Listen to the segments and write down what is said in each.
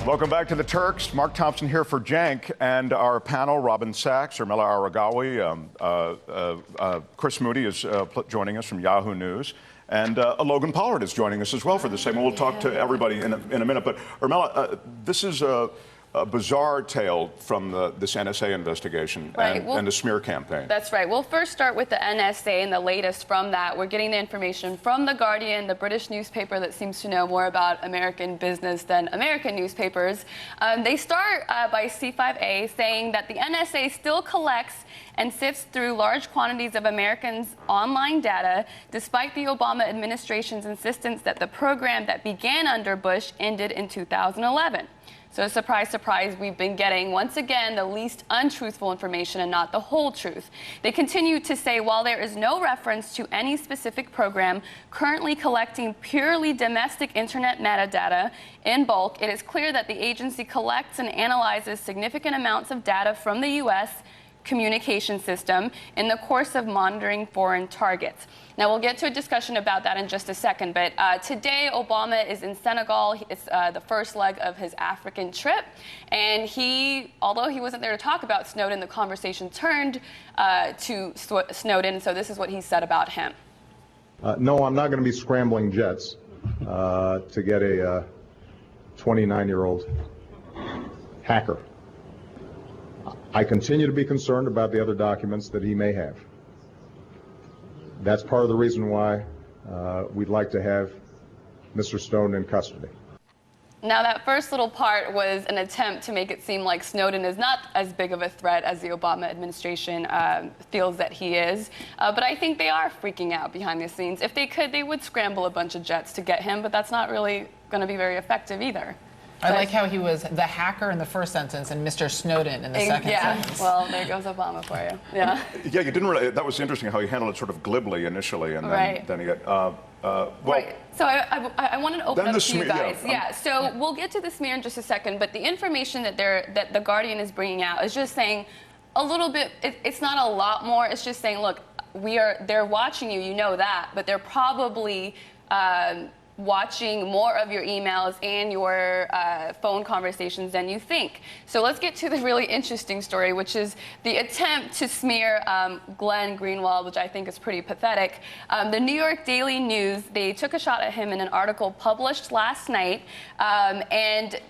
Welcome back to the Turks. Mark Thompson here for Cenk, and our panel, Robin Sachs, Urmila Aragawi, Chris Moody is joining us from Yahoo News, and Logan Pollard is joining us as well for this segment. We'll talk to everybody in a minute, but Urmila, this is a bizarre tale from this NSA investigation and the smear campaign. That's right. We'll first start with the NSA and the latest from that. We're getting the information from The Guardian, the British newspaper that seems to know more about American business than American newspapers. They start by C5A saying that the NSA still collects and sifts through large quantities of Americans' online data, despite the Obama administration's insistence that the program that began under Bush ended in 2011. So surprise, surprise, we've been getting, once again, the least untruthful information and not the whole truth. They continue to say, while there is no reference to any specific program currently collecting purely domestic internet metadata in bulk, it is clear that the agency collects and analyzes significant amounts of data from the U.S. communication system in the course of monitoring foreign targets. Now, we'll get to a discussion about that in just a second, but today Obama is in Senegal. It's the first leg of his African trip, and although he wasn't there to talk about Snowden, the conversation turned to Snowden, so this is what he said about him. No, I'm not going to be scrambling jets to get a 29-year-old hacker. I continue to be concerned about the other documents that he may have. That's part of the reason why we'd like to have Mr. Snowden in custody. Now, that first little part was an attempt to make it seem like Snowden is not as big of a threat as the Obama administration feels that he is. But I think they are freaking out behind the scenes. If they could, they would scramble a bunch of jets to get him, but that's not really going to be very effective either. I like how he was the hacker in the first sentence and Mr. Snowden in the second sentence. Well, there goes Obama for you. Yeah. Yeah, you didn't really. That was interesting how he handled it sort of glibly initially, and then he got. Well, right. So I wanted to open up to you guys. So we'll get to the smear in just a second, but the information that the Guardian is bringing out is just saying a little bit. It's not a lot more. It's just saying, look, they're watching you. You know that, but they're probably. Watching more of your emails and your phone conversations than you think. So let's get to the really interesting story, which is the attempt to smear Glenn Greenwald, which I think is pretty pathetic. The New York Daily News, they took a shot at him in an article published last night, and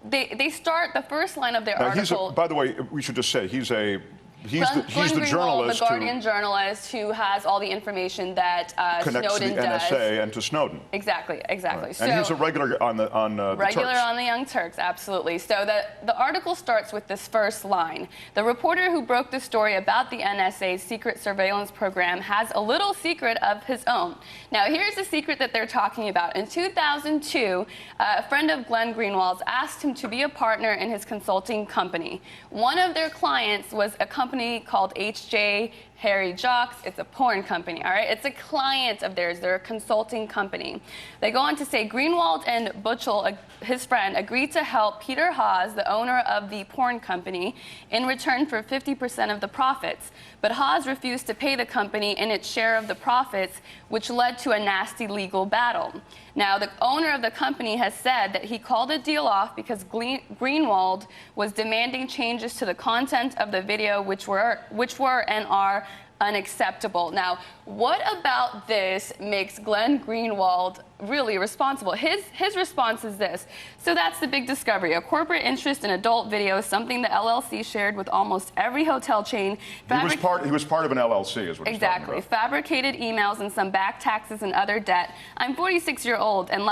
they start the first line of their article. By the way, we should just say he's the Greenwald, journalist, the Guardian journalist who has all the information that connects Snowden to the does. NSA and to Snowden. Exactly. Right. So, and he's a regular on the regular Turks. on the Young Turks, absolutely. So the article starts with this first line. The reporter who broke the story about the NSA's secret surveillance program has a little secret of his own. Now, here's the secret that they're talking about. In 2002, a friend of Glenn Greenwald's asked him to be a partner in his consulting company. One of their clients was a company called H.J. Harry Jocks. It's a porn company, all right? It's a client of theirs. They're a consulting company. They go on to say Greenwald and Butchell, his friend, agreed to help Peter Haas, the owner of the porn company, in return for 50% of the profits. But Haas refused to pay the company in its share of the profits, which led to a nasty legal battle. Now, the owner of the company has said that he called the deal off because Greenwald was demanding changes to the content of the video, which were and are unacceptable. Now, what about this makes Glenn Greenwald really responsible? His response is this. So that's the big discovery. A corporate interest in adult video, something the LLC shared with almost every hotel chain. He was part of an LLC, is what he's talking about. Fabricated emails and some back taxes and other debt. I'm 46 years old and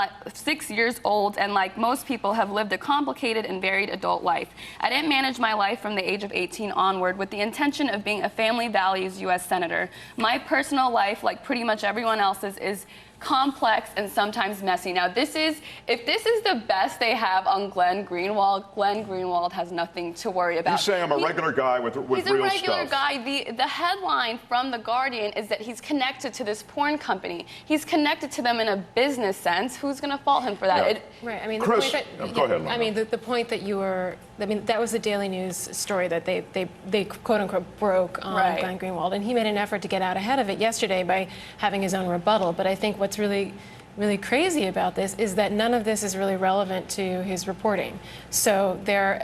like most people have lived a complicated and varied adult life. I didn't manage my life from the age of 18 onward with the intention of being a family values U.S. Senator. My personal life, like pretty much everyone else's, is complex and sometimes messy. Now, if this is the best they have on Glenn Greenwald has nothing to worry about. He's saying I'm a regular guy with real stuff. He's a regular guy. The headline from The Guardian is that he's connected to this porn company. He's connected to them in a business sense. Who's going to fault him for that? Yeah. Right. I mean, Chris, go ahead. I mean, the point that you were. I mean, that was the Daily News story that they quote unquote broke on Glenn Greenwald, and he made an effort to get out ahead of it yesterday by having his own rebuttal. But I think what's really really crazy about this is that none of this is really relevant to his reporting. So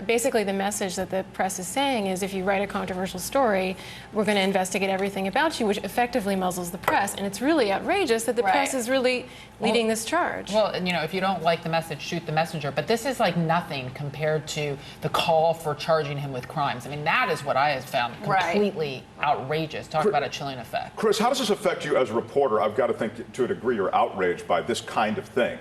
basically the message that the press is saying is if you write a controversial story, we're going to investigate everything about you, which effectively muzzles the press. And it's really outrageous that the press is really leading this charge. Well, you know, if you don't like the message, shoot the messenger. But this is like nothing compared to the call for charging him with crimes. I mean, that is what I have found completely outrageous. Talk about a chilling effect. Chris, how does this affect you as a reporter? I've got to think to a degree you're outraged by this kind of thing.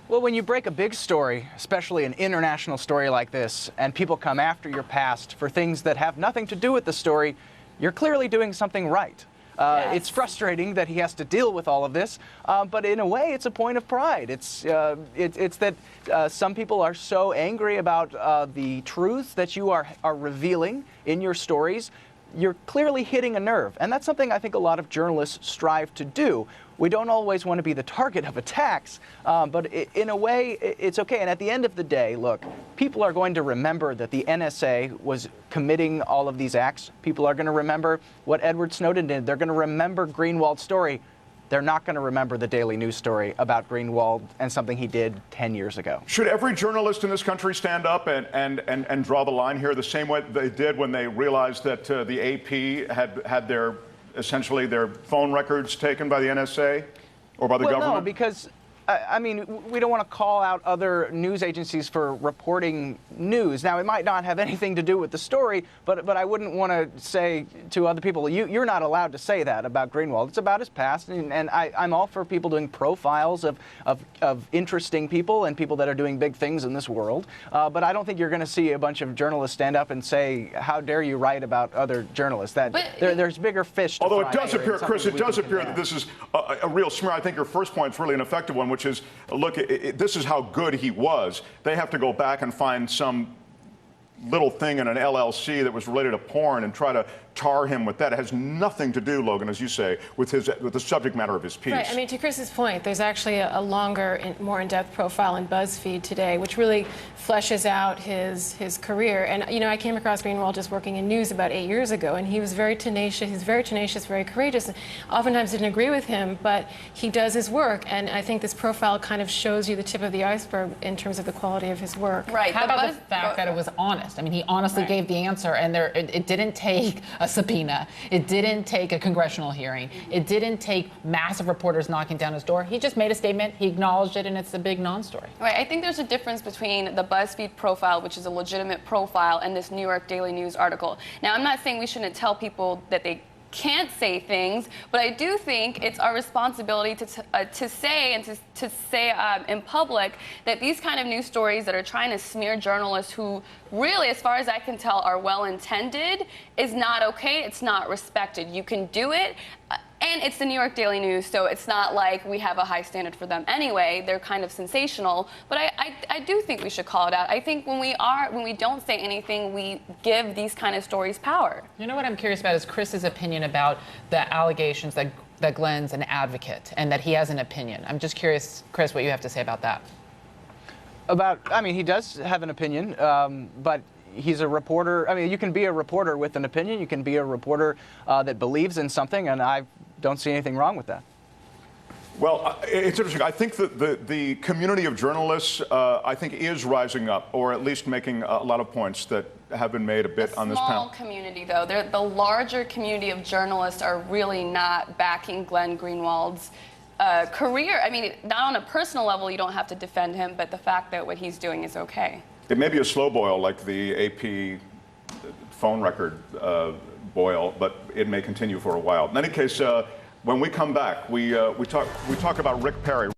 Well, when you break a big story, especially an international story like this, and people come after your past for things that have nothing to do with the story, you're clearly doing something right. It's frustrating that he has to deal with all of this, but in a way, it's a point of pride. It's that some people are so angry about the truth that you are revealing in your stories. You're clearly hitting a nerve, and that's something I think a lot of journalists strive to do. We don't always want to be the target of attacks, but in a way, it's okay. And at the end of the day, look, people are going to remember that the NSA was committing all of these acts. People are going to remember what Edward Snowden did. They're going to remember Greenwald's story. They're not going to remember the Daily News story about Greenwald and something he did 10 years ago. Should every journalist in this country stand up and draw the line here the same way they did when they realized that the AP had essentially their phone records taken by the NSA or by the government? No, because I mean, we don't want to call out other news agencies for reporting news. Now, it might not have anything to do with the story, but I wouldn't want to say to other people, you're not allowed to say that about Greenwald. It's about his past, and I'm all for people doing profiles of interesting people and people that are doing big things in this world. But I don't think you're going to see a bunch of journalists stand up and say, how dare you write about other journalists? There's bigger fish to although fry it does here, appear, Chris, it does appear that this is a real smear. I think your first point is really an effective one, which is, look, this is how good he was. They have to go back and find some little thing in an LLC that was related to porn and try to tar him with that. It has nothing to do, Logan, as you say, with the subject matter of his piece. Right. I mean, to Chris's point, there's actually a longer and more in-depth profile in BuzzFeed today, which really fleshes out his career. And, you know, I came across Greenwald just working in news about 8 years ago, and he was very tenacious. He's very tenacious, very courageous. And oftentimes didn't agree with him, but he does his work. And I think this profile kind of shows you the tip of the iceberg in terms of the quality of his work. Right. How about the fact that it was honest? I mean, he honestly gave the answer, and it didn't take a subpoena. It didn't take a congressional hearing. It didn't take massive reporters knocking down his door. He just made a statement, he acknowledged it, and it's a big non-story. Right. I think there's a difference between the BuzzFeed profile, which is a legitimate profile, and this New York Daily News article. Now, I'm not saying we shouldn't tell people that they can't say things, but I do think it's our responsibility to say in public that these kind of news stories that are trying to smear journalists who really, as far as I can tell, are well-intended is not okay. It's not respected. You can do it. And it's the New York Daily News, so it's not like we have a high standard for them anyway. They're kind of sensational, but I do think we should call it out. I think when we don't say anything, we give these kind of stories power. You know what I'm curious about is Chris's opinion about the allegations that Glenn's an advocate and that he has an opinion. I'm just curious, Chris, what you have to say about that. I mean, he does have an opinion, but he's a reporter. I mean, you can be a reporter with an opinion. You can be a reporter that believes in something, and I don't see anything wrong with that. Well, it's interesting. I think that the community of journalists, I think, is rising up, or at least making a lot of points that have been made a bit on this panel. Small community, though. The larger community of journalists are really not backing Glenn Greenwald's career. I mean, not on a personal level, you don't have to defend him, but the fact that what he's doing is okay. It may be a slow boil like the AP phone record boil, but it may continue for a while. In any case, when we come back, we talk about Rick Perry.